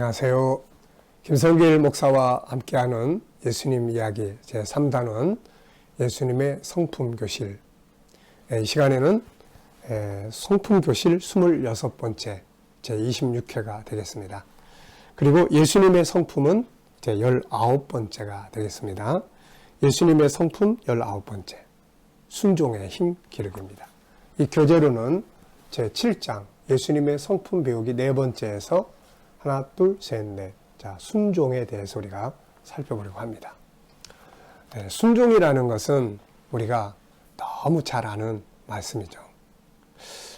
안녕하세요. 김성길 목사와 함께하는 예수님 이야기 제3단원 예수님의 성품교실. 이 시간에는 성품교실 26번째 제26회가 되겠습니다. 그리고 예수님의 성품은 제19번째가 되겠습니다. 예수님의 성품 19번째, 순종의 힘 기록입니다. 이 교재로는 제7장 예수님의 성품 배우기 4번째에서 하나, 둘, 셋, 넷. 자, 순종에 대해서 우리가 살펴보려고 합니다. 순종이라는 것은 우리가 너무 잘 아는 말씀이죠.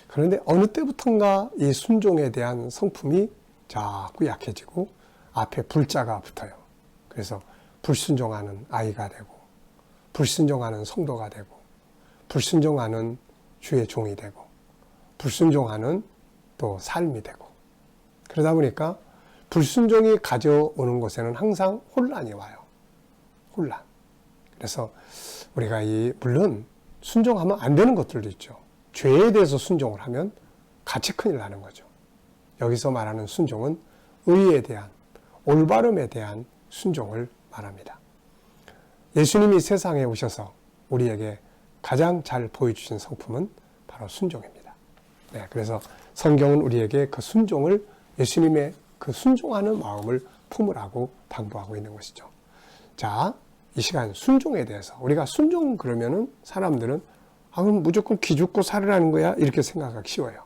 그런데 어느 때부턴가 이 순종에 대한 성품이 자꾸 약해지고 앞에 불자가 붙어요. 그래서 불순종하는 아이가 되고, 불순종하는 성도가 되고, 불순종하는 주의 종이 되고, 불순종하는 또 삶이 되고, 그러다 보니까 불순종이 가져오는 곳에는 항상 혼란이 와요. 혼란. 그래서 우리가 물론 순종하면 안 되는 것들도 있죠. 죄에 대해서 순종을 하면 같이 큰일 나는 거죠. 여기서 말하는 순종은 의에 대한, 올바름에 대한 순종을 말합니다. 예수님이 세상에 오셔서 우리에게 가장 잘 보여주신 성품은 바로 순종입니다. 그래서 성경은 우리에게 그 순종을, 예수님의 그 순종하는 마음을 품으라고 당부하고 있는 것이죠. 자, 이 시간 순종에 대해서, 우리가 순종 그러면은 사람들은 그럼 무조건 기죽고 살으라는 거야 이렇게 생각하기 쉬워요.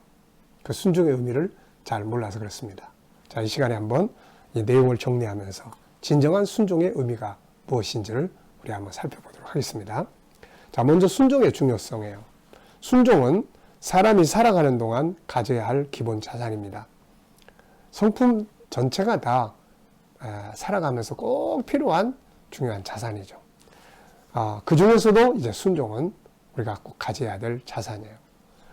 그 순종의 의미를 잘 몰라서 그렇습니다. 자, 이 시간에 한번 이 내용을 정리하면서 진정한 순종의 의미가 무엇인지를 우리 한번 살펴보도록 하겠습니다. 자, 먼저 순종의 중요성이에요. 순종은 사람이 살아가는 동안 가져야 할 기본 자산입니다. 성품 전체가 다 살아가면서 꼭 필요한 중요한 자산이죠. 그 중에서도 이제 순종은 우리가 꼭 가져야 될 자산이에요.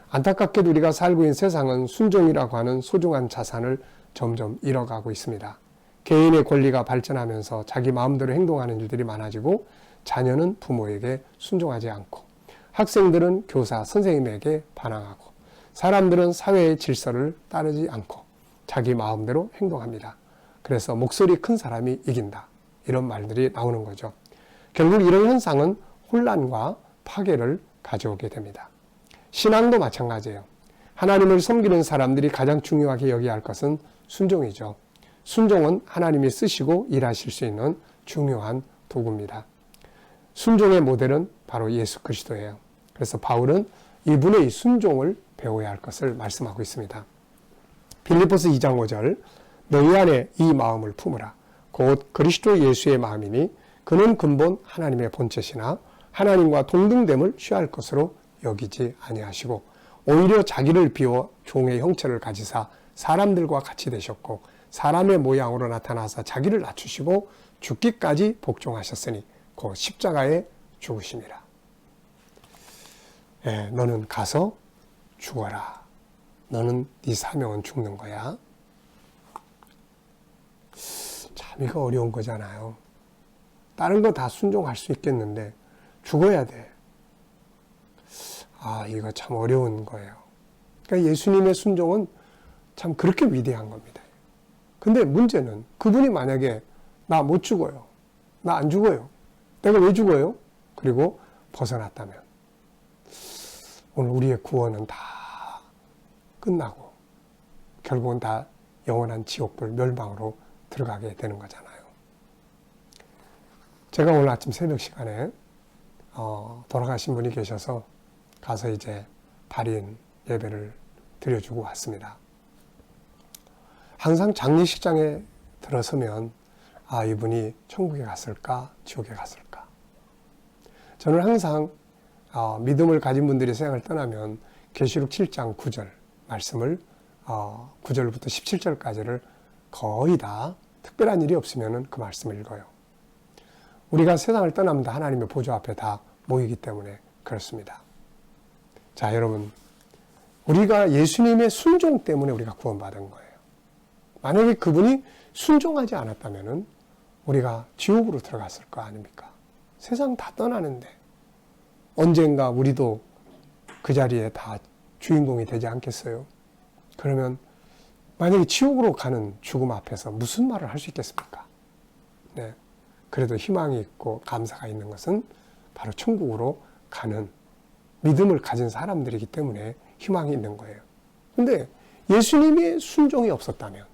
안타깝게도 우리가 살고 있는 세상은 순종이라고 하는 소중한 자산을 점점 잃어가고 있습니다. 개인의 권리가 발전하면서 자기 마음대로 행동하는 일들이 많아지고, 자녀는 부모에게 순종하지 않고, 학생들은 교사, 선생님에게 반항하고, 사람들은 사회의 질서를 따르지 않고 자기 마음대로 행동합니다. 그래서 목소리 큰 사람이 이긴다, 이런 말들이 나오는 거죠. 결국 이런 현상은 혼란과 파괴를 가져오게 됩니다. 신앙도 마찬가지예요. 하나님을 섬기는 사람들이 가장 중요하게 여겨야 할 것은 순종이죠. 순종은 하나님이 쓰시고 일하실 수 있는 중요한 도구입니다. 순종의 모델은 바로 예수 그리스도예요. 그래서 바울은 이분의 이 순종을 배워야 할 것을 말씀하고 있습니다. 빌립보서 2장 5절, 너희 안에 이 마음을 품으라. 곧 그리스도 예수의 마음이니 그는 근본 하나님의 본체시나 하나님과 동등됨을 취할 것으로 여기지 아니하시고 오히려 자기를 비워 종의 형체를 가지사 사람들과 같이 되셨고 사람의 모양으로 나타나사 자기를 낮추시고 죽기까지 복종하셨으니 곧 십자가에 죽으심이라. 너는 가서 죽어라. 너는 네 사명은 죽는 거야. 참 이거 어려운 거잖아요. 다른 거 다 순종할 수 있겠는데 죽어야 돼. 이거 참 어려운 거예요. 그러니까 예수님의 순종은 참 그렇게 위대한 겁니다. 근데 문제는 그분이 만약에 나 못 죽어요. 나 안 죽어요. 내가 왜 죽어요? 그리고 벗어났다면 오늘 우리의 구원은 다 끝나고 결국은 다 영원한 지옥불 멸망으로 들어가게 되는 거잖아요. 제가 오늘 아침 새벽 시간에 돌아가신 분이 계셔서 가서 이제 발인 예배를 드려주고 왔습니다. 항상 장례식장에 들어서면 이분이 천국에 갔을까 지옥에 갔을까. 저는 항상 믿음을 가진 분들이 세상을 떠나면 계시록 7장 9절 말씀을 9절부터 17절까지를 거의 다 특별한 일이 없으면 그 말씀을 읽어요. 우리가 세상을 떠나면 다 하나님의 보좌 앞에 다 모이기 때문에 그렇습니다. 자, 여러분, 우리가 예수님의 순종 때문에 우리가 구원받은 거예요. 만약에 그분이 순종하지 않았다면 우리가 지옥으로 들어갔을 거 아닙니까? 세상 다 떠나는데 언젠가 우리도 그 자리에 다 주인공이 되지 않겠어요? 그러면 만약에 지옥으로 가는 죽음 앞에서 무슨 말을 할 수 있겠습니까? 네. 그래도 희망이 있고 감사가 있는 것은 바로 천국으로 가는 믿음을 가진 사람들이기 때문에 희망이 있는 거예요. 근데 예수님의 순종이 없었다면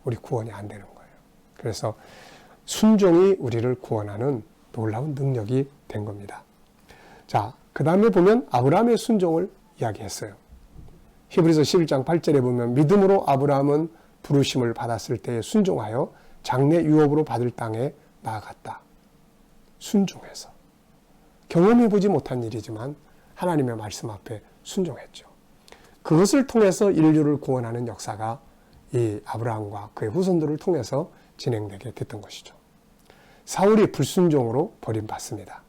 우리 구원이 안 되는 거예요. 그래서 순종이 우리를 구원하는 놀라운 능력이 된 겁니다. 자, 그 다음에 보면 아브라함의 순종을 이야기했어요. 히브리서 11장 8절에 보면 믿음으로 아브라함은 부르심을 받았을 때에 순종하여 장래 유업으로 받을 땅에 나아갔다. 순종해서. 경험해보지 못한 일이지만 하나님의 말씀 앞에 순종했죠. 그것을 통해서 인류를 구원하는 역사가 이 아브라함과 그의 후손들을 통해서 진행되게 됐던 것이죠. 사울이 불순종으로 버림받습니다.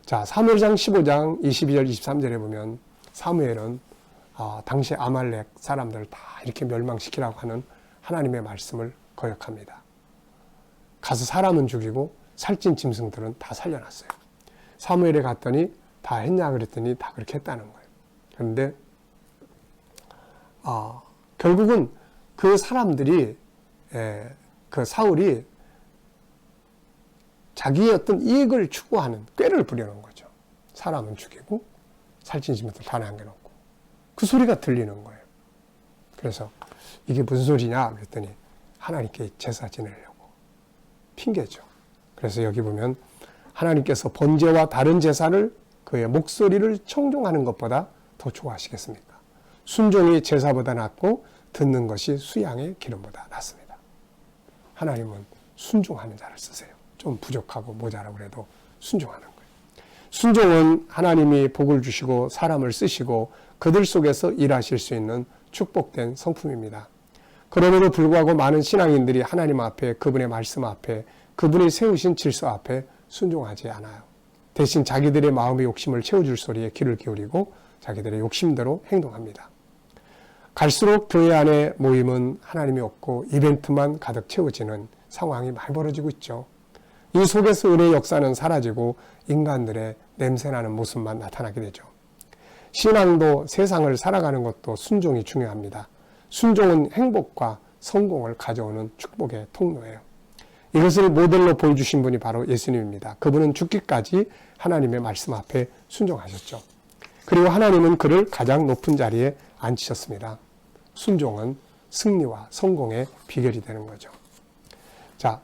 자, 사무엘상 15장 22절 23절에 보면 사무엘은 당시 아말렉 사람들을 다 이렇게 멸망시키라고 하는 하나님의 말씀을 거역합니다. 가서 사람은 죽이고 살찐 짐승들은 다 살려놨어요. 사무엘에 갔더니 다 했냐 그랬더니 다 그렇게 했다는 거예요. 그런데 결국은 그 사람들이 그 사울이 자기의 어떤 이익을 추구하는 꾀를 부리는 거죠. 사람은 죽이고 살찐 짐승들 다 남겨놓고 그 소리가 들리는 거예요. 그래서 이게 무슨 소리냐 그랬더니 하나님께 제사 지내려고 핑계죠. 그래서 여기 보면 하나님께서 번제와 다른 제사를 그의 목소리를 청종하는 것보다 더 좋아하시겠습니까? 순종이 제사보다 낫고 듣는 것이 수양의 기름보다 낫습니다. 하나님은 순종하는 자를 쓰세요. 좀 부족하고 모자라고 그래도 순종하는 거예요. 순종은 하나님이 복을 주시고 사람을 쓰시고 그들 속에서 일하실 수 있는 축복된 성품입니다. 그럼에도 불구하고 많은 신앙인들이 하나님 앞에 그분의 말씀 앞에 그분이 세우신 질서 앞에 순종하지 않아요. 대신 자기들의 마음의 욕심을 채워줄 소리에 귀를 기울이고 자기들의 욕심대로 행동합니다. 갈수록 교회 안에 모임은 하나님이 없고 이벤트만 가득 채워지는 상황이 많이 벌어지고 있죠. 이 속에서 은혜의 역사는 사라지고 인간들의 냄새나는 모습만 나타나게 되죠. 신앙도 세상을 살아가는 것도 순종이 중요합니다. 순종은 행복과 성공을 가져오는 축복의 통로예요. 이것을 모델로 보여주신 분이 바로 예수님입니다. 그분은 죽기까지 하나님의 말씀 앞에 순종하셨죠. 그리고 하나님은 그를 가장 높은 자리에 앉히셨습니다. 순종은 승리와 성공의 비결이 되는 거죠. 자,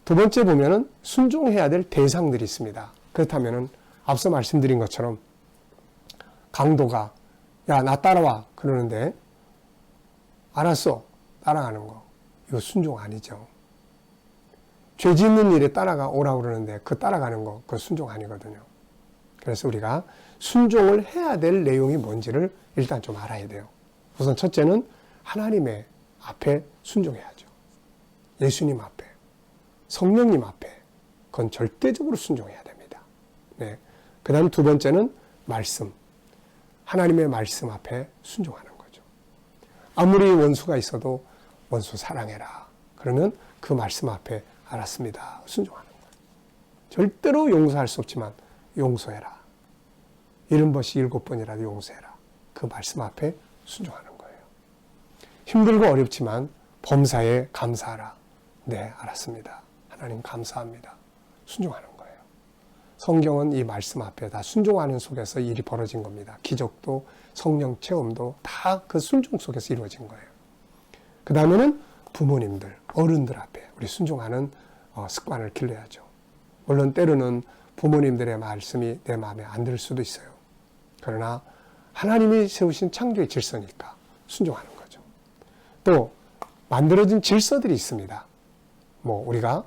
두 번째 보면은 순종해야 될 대상들이 있습니다. 그렇다면은 앞서 말씀드린 것처럼 강도가 야, 나 따라와 그러는데 알았어 따라가는 거 이거 순종 아니죠. 죄 짓는 일에 따라가 오라고 그러는데 그 따라가는 거 그거 순종 아니거든요. 그래서 우리가 순종을 해야 될 내용이 뭔지를 일단 좀 알아야 돼요. 우선 첫째는 하나님의 앞에 순종해야죠. 예수님 앞에, 성령님 앞에 그건 절대적으로 순종해야 됩니다. 네. 그 다음 두 번째는 말씀, 하나님의 말씀 앞에 순종하는 거죠. 아무리 원수가 있어도 원수 사랑해라. 그러면 그 말씀 앞에 알았습니다. 순종하는 거예요. 절대로 용서할 수 없지만 용서해라. 70번씩 7번이라도 용서해라. 그 말씀 앞에 순종하는 거예요. 힘들고 어렵지만 범사에 감사하라. 네, 알았습니다. 하나님 감사합니다. 순종하는 거예요. 성경은 이 말씀 앞에 다 순종하는 속에서 일이 벌어진 겁니다. 기적도 성령 체험도 다 그 순종 속에서 이루어진 거예요. 그 다음에는 부모님들, 어른들 앞에 우리 순종하는 습관을 길러야죠. 물론 때로는 부모님들의 말씀이 내 마음에 안 들 수도 있어요. 그러나 하나님이 세우신 창조의 질서니까 순종하는 거죠. 또 만들어진 질서들이 있습니다. 우리가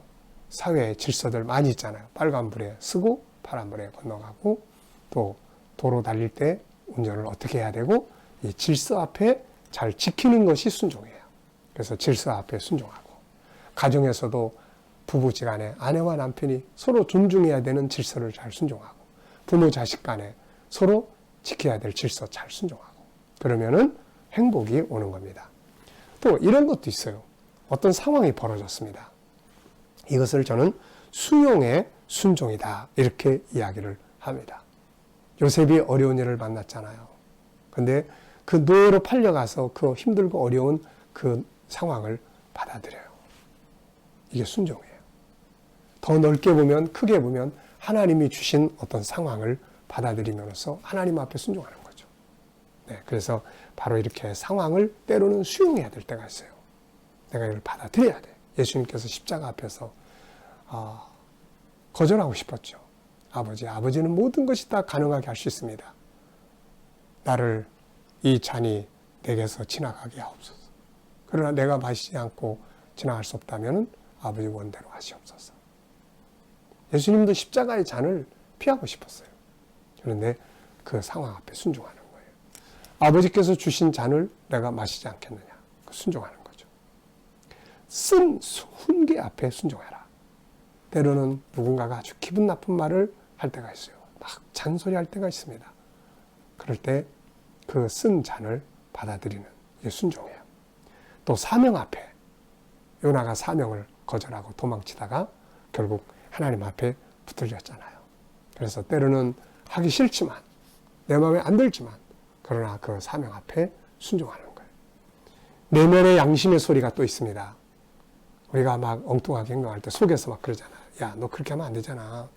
사회의 질서들 많이 있잖아요. 빨간불에 서고 파란불에 건너가고 또 도로 달릴 때 운전을 어떻게 해야 되고 이 질서 앞에 잘 지키는 것이 순종이에요. 그래서 질서 앞에 순종하고 가정에서도 부부지간에 아내와 남편이 서로 존중해야 되는 질서를 잘 순종하고 부모 자식 간에 서로 지켜야 될 질서 잘 순종하고 그러면은 행복이 오는 겁니다. 또 이런 것도 있어요. 어떤 상황이 벌어졌습니다. 이것을 저는 수용의 순종이다 이렇게 이야기를 합니다. 요셉이 어려운 일을 만났잖아요. 근데 그 노예로 팔려가서 그 힘들고 어려운 그 상황을 받아들여요. 이게 순종이에요. 더 넓게 보면, 크게 보면 하나님이 주신 어떤 상황을 받아들이면서 하나님 앞에 순종하는 거죠. 네, 그래서 바로 이렇게 상황을 때로는 수용해야 될 때가 있어요. 내가 이걸 받아들여야 돼. 예수님께서 십자가 앞에서 거절하고 싶었죠. 아버지는 모든 것이 다 가능하게 할 수 있습니다. 나를 이 잔이 내게서 지나가게 하옵소서. 그러나 내가 마시지 않고 지나갈 수 없다면 아버지 원대로 하시옵소서. 예수님도 십자가의 잔을 피하고 싶었어요. 그런데 그 상황 앞에 순종하는 거예요. 아버지께서 주신 잔을 내가 마시지 않겠느냐. 순종하는 거죠. 쓴 훈계 앞에 순종해라. 때로는 누군가가 아주 기분 나쁜 말을 할 때가 있어요. 막 잔소리할 때가 있습니다. 그럴 때 그 쓴 잔을 받아들이는 게 순종이에요. 또 사명 앞에 요나가 사명을 거절하고 도망치다가 결국 하나님 앞에 붙들렸잖아요. 그래서 때로는 하기 싫지만 내 마음에 안 들지만 그러나 그 사명 앞에 순종하는 거예요. 내면의 양심의 소리가 또 있습니다. 우리가 막 엉뚱하게 행동할 때 속에서 막 그러잖아. 야, 너 그렇게 하면 안 되잖아.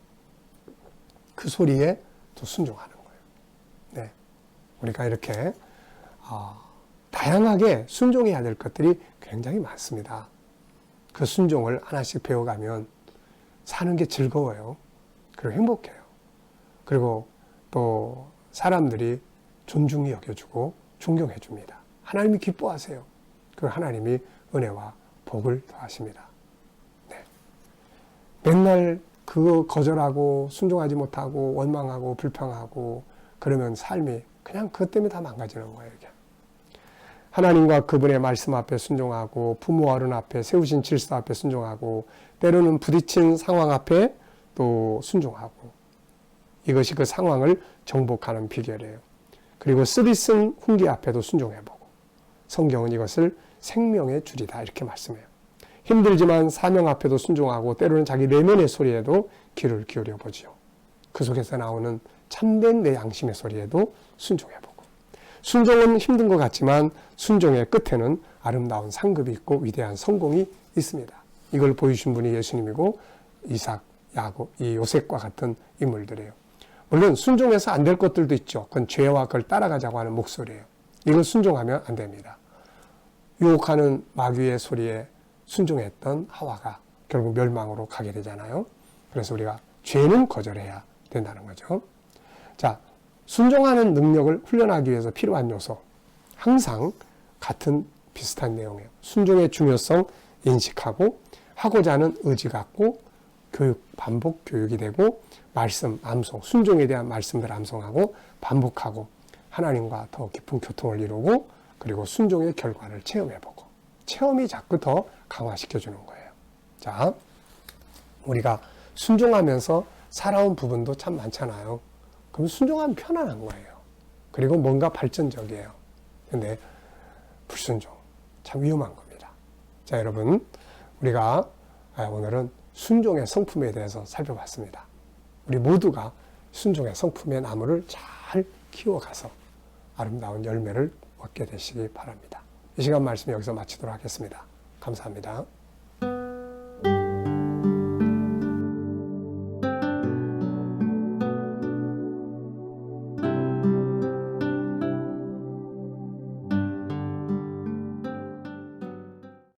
그 소리에 또 순종하는 거예요. 네, 우리가 이렇게 다양하게 순종해야 될 것들이 굉장히 많습니다. 그 순종을 하나씩 배워가면 사는 게 즐거워요. 그리고 행복해요. 그리고 또 사람들이 존중히 여겨주고 존경해 줍니다. 하나님이 기뻐하세요. 그리고 하나님이 은혜와 복을 더하십니다. 네. 맨날 그거 거절하고 순종하지 못하고 원망하고 불평하고 그러면 삶이 그냥 그것 때문에 다 망가지는 거예요. 이게. 하나님과 그분의 말씀 앞에 순종하고 부모 어른 앞에 세우신 질서 앞에 순종하고 때로는 부딪힌 상황 앞에 또 순종하고 이것이 그 상황을 정복하는 비결이에요. 그리고 쓰디쓴 훈계 앞에도 순종해보고 성경은 이것을 생명의 줄이다 이렇게 말씀해요. 힘들지만 사명 앞에도 순종하고 때로는 자기 내면의 소리에도 귀를 기울여 보지요. 그 속에서 나오는 참된 내 양심의 소리에도 순종해보고 순종은 힘든 것 같지만 순종의 끝에는 아름다운 상급이 있고 위대한 성공이 있습니다. 이걸 보여주신 분이 예수님이고 이삭, 야곱, 이 요셉과 같은 인물들이에요. 물론 순종해서 안 될 것들도 있죠. 그건 죄와 그걸 따라가자고 하는 목소리예요. 이걸 순종하면 안 됩니다. 유혹하는 마귀의 소리에 순종했던 하와가 결국 멸망으로 가게 되잖아요. 그래서 우리가 죄는 거절해야 된다는 거죠. 자, 순종하는 능력을 훈련하기 위해서 필요한 요소 항상 같은 비슷한 내용이에요. 순종의 중요성 인식하고 하고자 하는 의지 갖고 교육, 반복 교육이 되고 말씀, 암송, 순종에 대한 말씀들 암송하고 반복하고 하나님과 더 깊은 교통을 이루고 그리고 순종의 결과를 체험해보고 체험이 자꾸 더 강화시켜주는 거예요. 자, 우리가 순종하면서 살아온 부분도 참 많잖아요. 그럼 순종하면 편안한 거예요. 그리고 뭔가 발전적이에요. 근데 불순종, 참 위험한 겁니다. 자, 여러분, 우리가 오늘은 순종의 성품에 대해서 살펴봤습니다. 우리 모두가 순종의 성품의 나무를 잘 키워가서 아름다운 열매를 얻게 되시기 바랍니다. 이 시간 말씀 여기서 마치도록 하겠습니다. 감사합니다.